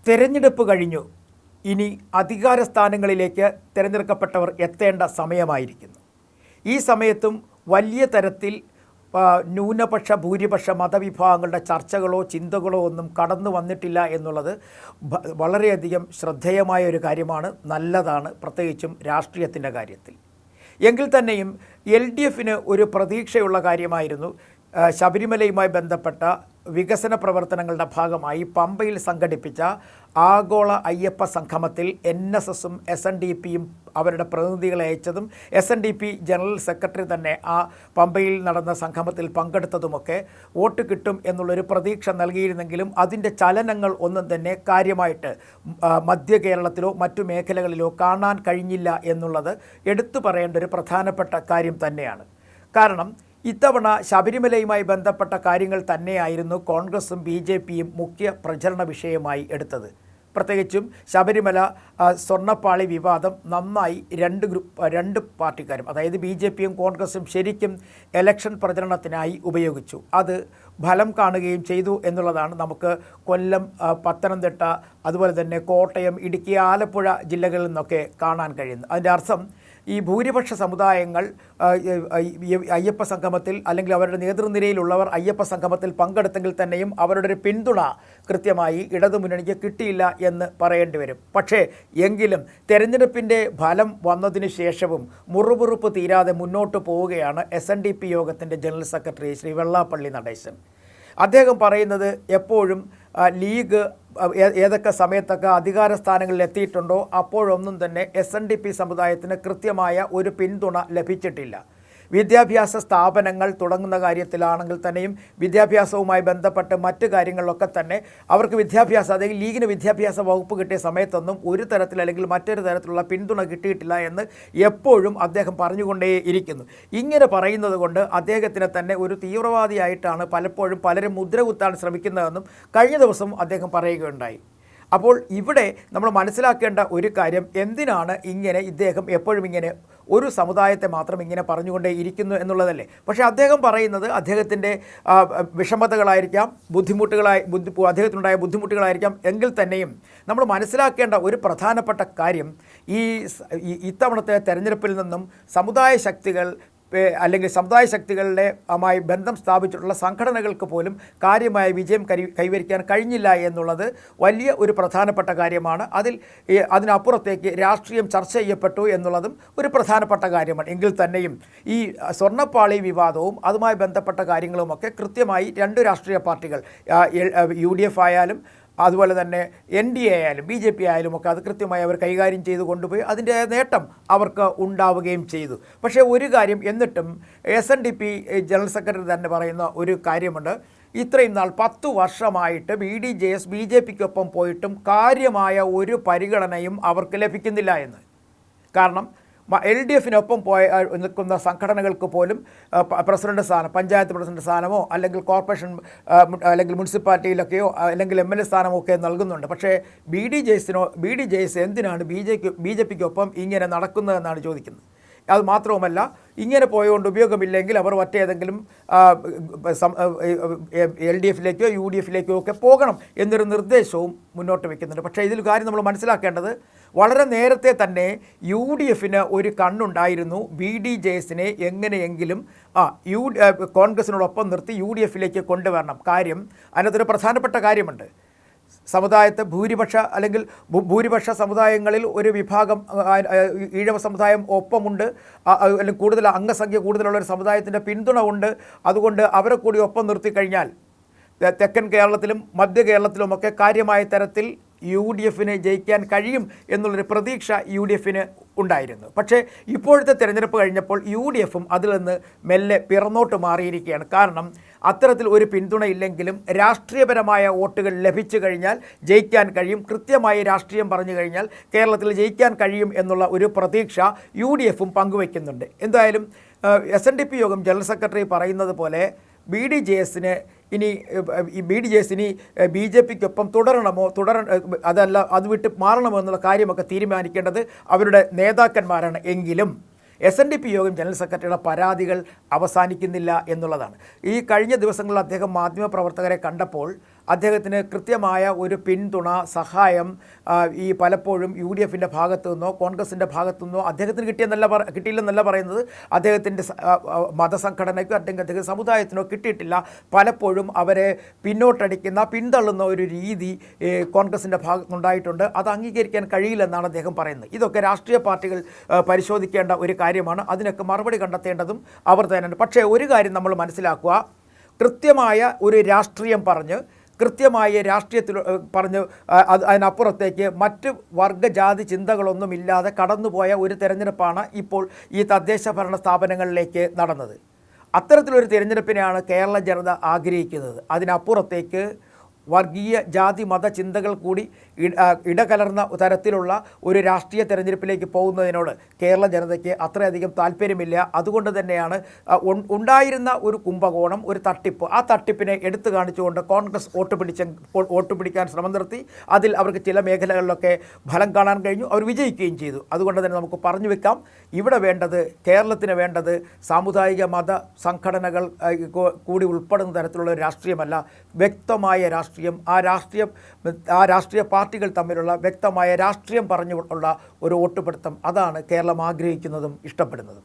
തെരഞ്ഞെടുപ്പ് കഴിഞ്ഞു. ഇനി അധികാര സ്ഥാനങ്ങളിലേക്ക് തിരഞ്ഞെടുക്കപ്പെട്ടവർ എത്തേണ്ട സമയമായിരിക്കുന്നു. ഈ സമയത്തും വലിയ തരത്തിൽ ന്യൂനപക്ഷ ഭൂരിപക്ഷ മതവിഭാഗങ്ങളുടെ ചർച്ചകളോ ചിന്തകളോ ഒന്നും കടന്നു വന്നിട്ടില്ല എന്നുള്ളത് വളരെയധികം ശ്രദ്ധേയമായ ഒരു കാര്യമാണ്, നല്ലതാണ്, പ്രത്യേകിച്ചും രാഷ്ട്രീയത്തിൻ്റെ കാര്യത്തിൽ. എങ്കിൽ തന്നെയും LDFന് ഒരു പ്രതീക്ഷയുള്ള കാര്യമായിരുന്നു ശബരിമലയുമായി ബന്ധപ്പെട്ട വികസന പ്രവർത്തനങ്ങളുടെ ഭാഗമായി പമ്പയിൽ സംഘടിപ്പിച്ച ആഗോള അയ്യപ്പ സംഗമത്തിൽ NSSും SNDPയും അവരുടെ പ്രതിനിധികളെ അയച്ചതും SNDP ജനറൽ സെക്രട്ടറി തന്നെ ആ പമ്പയിൽ നടന്ന സംഗമത്തിൽ പങ്കെടുത്തതുമൊക്കെ വോട്ട് കിട്ടും എന്നുള്ളൊരു പ്രതീക്ഷ നൽകിയിരുന്നെങ്കിലും അതിൻ്റെ ചലനങ്ങൾ ഒന്നും തന്നെ കാര്യമായിട്ട് മധ്യ കേരളത്തിലോ മറ്റു മേഖലകളിലോ കാണാൻ കഴിഞ്ഞില്ല എന്നുള്ളത് എടുത്തു പറയേണ്ട ഒരു പ്രധാനപ്പെട്ട കാര്യം തന്നെയാണ്. കാരണം ഇത്തവണ ശബരിമലയുമായി ബന്ധപ്പെട്ട കാര്യങ്ങൾ തന്നെയായിരുന്നു കോൺഗ്രസും BJPയും മുഖ്യ പ്രചരണ വിഷയമായി എടുത്തത്. പ്രത്യേകിച്ചും ശബരിമല സ്വർണ്ണപ്പാളി വിവാദം നന്നായി രണ്ട് പാർട്ടിക്കാരും, അതായത് BJPയും കോൺഗ്രസും ശരിക്കും ഇലക്ഷൻ പ്രചരണത്തിനായി ഉപയോഗിച്ചു. അത് ഫലം കാണുകയും ചെയ്തു എന്നുള്ളതാണ് നമുക്ക് കൊല്ലം, പത്തനംതിട്ട, അതുപോലെ തന്നെ കോട്ടയം, ഇടുക്കി, ആലപ്പുഴ ജില്ലകളിൽ നിന്നൊക്കെ കാണാൻ കഴിയുന്നു. അതിൻ്റെ അർത്ഥം ഈ ഭൂരിപക്ഷ സമുദായങ്ങൾ അയ്യപ്പ സംഗമത്തിൽ അല്ലെങ്കിൽ അവരുടെ നേതൃനിരയിലുള്ളവർ അയ്യപ്പ സംഗമത്തിൽ പങ്കെടുത്തെങ്കിൽ തന്നെയും അവരുടെ ഒരു പിന്തുണ കൃത്യമായി ഇടതുമുന്നണിക്ക് കിട്ടിയില്ല എന്ന് പറയേണ്ടി വരും. പക്ഷേ എങ്കിലും തെരഞ്ഞെടുപ്പിൻ്റെ ഫലം വന്നതിന് ശേഷവും മുറുമുറുപ്പ് തീരാതെ മുന്നോട്ട് പോവുകയാണ് SNDP യോഗത്തിൻ്റെ ജനറൽ സെക്രട്ടറി ശ്രീ വെള്ളാപ്പള്ളി നടേശൻ. അദ്ദേഹം പറയുന്നത് എപ്പോഴും ലീഗ് ഏതൊക്കെ സമയത്തൊക്കെ അധികാര സ്ഥാനങ്ങളിൽ എത്തിയിട്ടുണ്ടോ അപ്പോഴൊന്നും തന്നെ SNDP സമുദായത്തിന് കൃത്യമായ ഒരു പിന്തുണ ലഭിച്ചിട്ടില്ല. വിദ്യാഭ്യാസ സ്ഥാപനങ്ങൾ തുടങ്ങുന്ന കാര്യത്തിലാണെങ്കിൽ തന്നെയും വിദ്യാഭ്യാസവുമായി ബന്ധപ്പെട്ട് മറ്റു കാര്യങ്ങളിലൊക്കെ തന്നെ അവർക്ക് അതായത് ലീഗിന് വിദ്യാഭ്യാസ വകുപ്പ് കിട്ടിയ സമയത്തൊന്നും ഒരു തരത്തിൽ അല്ലെങ്കിൽ മറ്റൊരു തരത്തിലുള്ള പിന്തുണ കിട്ടിയിട്ടില്ല എന്ന് എപ്പോഴും അദ്ദേഹം പറഞ്ഞുകൊണ്ടേയിരിക്കുന്നു. ഇങ്ങനെ പറയുന്നത് കൊണ്ട് അദ്ദേഹത്തിനെ തന്നെ ഒരു തീവ്രവാദിയായിട്ടാണ് പലപ്പോഴും പലരും മുദ്ര കുത്താൻ ശ്രമിക്കുന്നതെന്നും കഴിഞ്ഞ ദിവസം അദ്ദേഹം പറയുകയുണ്ടായി. അപ്പോൾ ഇവിടെ നമ്മൾ മനസ്സിലാക്കേണ്ട ഒരു കാര്യം, എന്തിനാണ് ഇങ്ങനെ ഇദ്ദേഹം എപ്പോഴും ഇങ്ങനെ ഒരു സമുദായത്തെ മാത്രം ഇങ്ങനെ പറഞ്ഞുകൊണ്ടേ ഇരിക്കുന്നു എന്നുള്ളതല്ലേ. പക്ഷേ അദ്ദേഹം പറയുന്നത് അദ്ദേഹത്തിൻ്റെ വിഷമതകളായിരിക്കാം, അദ്ദേഹത്തിനുണ്ടായ ബുദ്ധിമുട്ടുകളായിരിക്കാം. എങ്കിൽ തന്നെയും നമ്മൾ മനസ്സിലാക്കേണ്ട ഒരു പ്രധാനപ്പെട്ട കാര്യം, ഇത്തവണത്തെ തെരഞ്ഞെടുപ്പിൽ നിന്നും സമുദായ ശക്തികൾ അല്ലെങ്കിൽ സമുദായ ശക്തികളുടെ മായി ബന്ധം സ്ഥാപിച്ചിട്ടുള്ള സംഘടനകൾക്ക് പോലും കാര്യമായ വിജയം കൈവരിക്കാൻ കഴിഞ്ഞില്ല എന്നുള്ളത് വലിയ ഒരു പ്രധാനപ്പെട്ട കാര്യമാണ്. അതിനപ്പുറത്തേക്ക് രാഷ്ട്രീയം ചർച്ച ചെയ്യപ്പെട്ടു എന്നുള്ളതും ഒരു പ്രധാനപ്പെട്ട കാര്യമാണ്. എങ്കിൽ തന്നെയും ഈ സ്വർണ്ണപ്പാളി വിവാദവും അതുമായി ബന്ധപ്പെട്ട കാര്യങ്ങളുമൊക്കെ കൃത്യമായി രണ്ട് രാഷ്ട്രീയ പാർട്ടികൾ, UDF ആയാലും അതുപോലെ തന്നെ NDA ആയാലും BJP ആയാലും ഒക്കെ അത് കൃത്യമായി അവർ കൈകാര്യം ചെയ്ത് കൊണ്ടുപോയി അതിൻ്റെ നേട്ടം അവർക്ക് ഉണ്ടാവുകയും ചെയ്തു. പക്ഷേ ഒരു കാര്യം, എന്നിട്ടും SNDP ജനറൽ സെക്രട്ടറി തന്നെ പറയുന്ന ഒരു കാര്യമുണ്ട്, ഇത്രയും നാൾ 10 വർഷമായിട്ട് BDJS BJPക്കൊപ്പം പോയിട്ടും കാര്യമായ ഒരു പരിഗണനയും അവർക്ക് ലഭിക്കുന്നില്ല എന്ന്. കാരണം LDFനൊപ്പം നിൽക്കുന്ന സംഘടനകൾക്ക് പോലും പ്രസിഡന്റ് സ്ഥാനം, പഞ്ചായത്ത് പ്രസിഡന്റ് സ്ഥാനമോ അല്ലെങ്കിൽ കോർപ്പറേഷൻ അല്ലെങ്കിൽ മുനിസിപ്പാലിറ്റിയിലൊക്കെയോ അല്ലെങ്കിൽ MLA സ്ഥാനമോ ഒക്കെ നൽകുന്നുണ്ട്. പക്ഷേ BDJS എന്തിനാണ് BJPക്കൊപ്പം ഇങ്ങനെ നടക്കുന്നതെന്നാണ് ചോദിക്കുന്നത്. അതുമാത്രവുമല്ല, ഇങ്ങനെ പോയതുകൊണ്ട് ഉപയോഗമില്ലെങ്കിൽ അവർ മറ്റേതെങ്കിലും LDFലേക്കോ UDFലേക്കോ ഒക്കെ പോകണം എന്നൊരു നിർദ്ദേശവും മുന്നോട്ട് വയ്ക്കുന്നുണ്ട്. പക്ഷേ ഇതിൽ കാര്യം നമ്മൾ മനസ്സിലാക്കേണ്ടത്, വളരെ നേരത്തെ തന്നെ UDFന് ഒരു കണ്ണുണ്ടായിരുന്നു BDJSനെ എങ്ങനെയെങ്കിലും കോൺഗ്രസിനോടൊപ്പം നിർത്തി UDFലേക്ക് കൊണ്ടുവരണം. കാര്യം അതിനകത്തൊരു പ്രധാനപ്പെട്ട കാര്യമുണ്ട്. സമുദായത്തെ ഭൂരിപക്ഷ സമുദായങ്ങളിൽ ഒരു വിഭാഗം ഈഴവ സമുദായം ഒപ്പമുണ്ട്, അല്ലെങ്കിൽ കൂടുതൽ അംഗസംഖ്യ കൂടുതലുള്ള ഒരു സമുദായത്തിൻ്റെ പിന്തുണ ഉണ്ട്. അതുകൊണ്ട് അവരെ കൂടി ഒപ്പം നിർത്തിക്കഴിഞ്ഞാൽ തെക്കൻ കേരളത്തിലും മധ്യ കേരളത്തിലുമൊക്കെ കാര്യമായ തരത്തിൽ UDFന് ജയിക്കാൻ കഴിയും എന്നുള്ളൊരു പ്രതീക്ഷ UDFന് ഉണ്ടായിരുന്നു. പക്ഷേ ഇപ്പോഴത്തെ തിരഞ്ഞെടുപ്പ് കഴിഞ്ഞപ്പോൾ UDFും അതിൽ നിന്ന് മെല്ലെ പിറന്നോട്ട് മാറിയിരിക്കുകയാണ്. കാരണം അത്തരത്തിൽ ഒരു പിന്തുണയില്ലെങ്കിലും രാഷ്ട്രീയപരമായ വോട്ടുകൾ ലഭിച്ചു കഴിഞ്ഞാൽ ജയിക്കാൻ കഴിയും, കൃത്യമായി രാഷ്ട്രീയം പറഞ്ഞു കഴിഞ്ഞാൽ കേരളത്തിൽ ജയിക്കാൻ കഴിയും എന്നുള്ള ഒരു പ്രതീക്ഷ UDFും പങ്കുവയ്ക്കുന്നുണ്ട്. എന്തായാലും SNDP യോഗം ജനറൽ സെക്രട്ടറി പറയുന്നത് പോലെ BDJSന് ഇനി BJPക്കൊപ്പം തുടരണമോ അതല്ല അത് വിട്ട് മാറണമോ എന്നുള്ള കാര്യമൊക്കെ തീരുമാനിക്കേണ്ടത് അവരുടെ നേതാക്കന്മാരാണ്. എങ്കിലും SNDP യോഗം ജനറൽ സെക്രട്ടറിയുടെ പരാതികൾ അവസാനിക്കുന്നില്ല എന്നുള്ളതാണ്. ഈ കഴിഞ്ഞ ദിവസങ്ങളിൽ അദ്ദേഹം മാധ്യമപ്രവർത്തകരെ കണ്ടപ്പോൾ അദ്ദേഹത്തിന് കൃത്യമായ ഒരു പിന്തുണ സഹായം ഈ പലപ്പോഴും UDFൻ്റെ ഭാഗത്തു നിന്നോ കോൺഗ്രസിൻ്റെ ഭാഗത്തു നിന്നോ അദ്ദേഹത്തിന് കിട്ടിയില്ലെന്നല്ല പറയുന്നത്, അദ്ദേഹത്തിൻ്റെ മതസംഘടനയ്ക്കോ അദ്ദേഹത്തിൻ്റെ സമുദായത്തിനോ കിട്ടിയിട്ടില്ല. പലപ്പോഴും അവരെ പിന്തള്ളുന്ന ഒരു രീതി കോൺഗ്രസിൻ്റെ ഭാഗത്തുനിന്നുണ്ടായിട്ടുണ്ട്. അത് അംഗീകരിക്കാൻ കഴിയില്ലെന്നാണ് അദ്ദേഹം പറയുന്നത്. ഇതൊക്കെ രാഷ്ട്രീയ പാർട്ടികൾ പരിശോധിക്കേണ്ട ഒരു കാര്യമാണ്. അതിനൊക്കെ മറുപടി കണ്ടെത്തേണ്ടതും അവർ തന്നെയാണ്. പക്ഷേ ഒരു കാര്യം നമ്മൾ മനസ്സിലാക്കുക, കൃത്യമായ ഒരു രാഷ്ട്രീയം പറഞ്ഞ് കൃത്യമായ രാഷ്ട്രീയത്തിൽ പറഞ്ഞ് അതിനപ്പുറത്തേക്ക് മറ്റ് വർഗജാതി ചിന്തകളൊന്നുമില്ലാതെ കടന്നുപോയ ഒരു തെരഞ്ഞെടുപ്പാണ് ഇപ്പോൾ ഈ തദ്ദേശ ഭരണ സ്ഥാപനങ്ങളിലേക്ക് നടന്നത്. അത്തരത്തിലൊരു തിരഞ്ഞെടുപ്പിനെയാണ് കേരള ജനത ആഗ്രഹിക്കുന്നത്. അതിനപ്പുറത്തേക്ക് വർഗീയ ജാതി മത ചിന്തകൾ കൂടി ഇടകലർന്ന തരത്തിലുള്ള ഒരു രാഷ്ട്രീയ തെരഞ്ഞെടുപ്പിലേക്ക് പോകുന്നതിനോട് കേരള ജനതയ്ക്ക് അത്രയധികം താല്പര്യമില്ല. അതുകൊണ്ട് തന്നെയാണ് ഉണ്ടായിരുന്ന ഒരു കുംഭകോണം, ഒരു തട്ടിപ്പ്, ആ തട്ടിപ്പിനെ എടുത്തു കാണിച്ചുകൊണ്ട് കോൺഗ്രസ് വോട്ട് പിടിക്കാൻ ശ്രമം നടത്തി. അതിൽ അവർക്ക് ചില മേഖലകളിലൊക്കെ ഫലം കാണാൻ കഴിഞ്ഞു, അവർ വിജയിക്കുകയും ചെയ്തു. അതുകൊണ്ട് തന്നെ നമുക്ക് പറഞ്ഞു വെക്കാം, ഇവിടെ വേണ്ടത്, കേരളത്തിന് വേണ്ടത് സാമുദായിക മത സംഘടനകൾ കൂടി ഉൾപ്പെടുന്ന തരത്തിലുള്ള രാഷ്ട്രീയമല്ല, വ്യക്തമായ രാഷ്ട്രീയം. ആ രാഷ്ട്രീയ പാർട്ടികൾ തമ്മിലുള്ള വ്യക്തമായ രാഷ്ട്രീയം പറഞ്ഞുള്ള ഒരു വോട്ടുപിടുത്തം, അതാണ് കേരളം ആഗ്രഹിക്കുന്നതും ഇഷ്ടപ്പെടുന്നതും.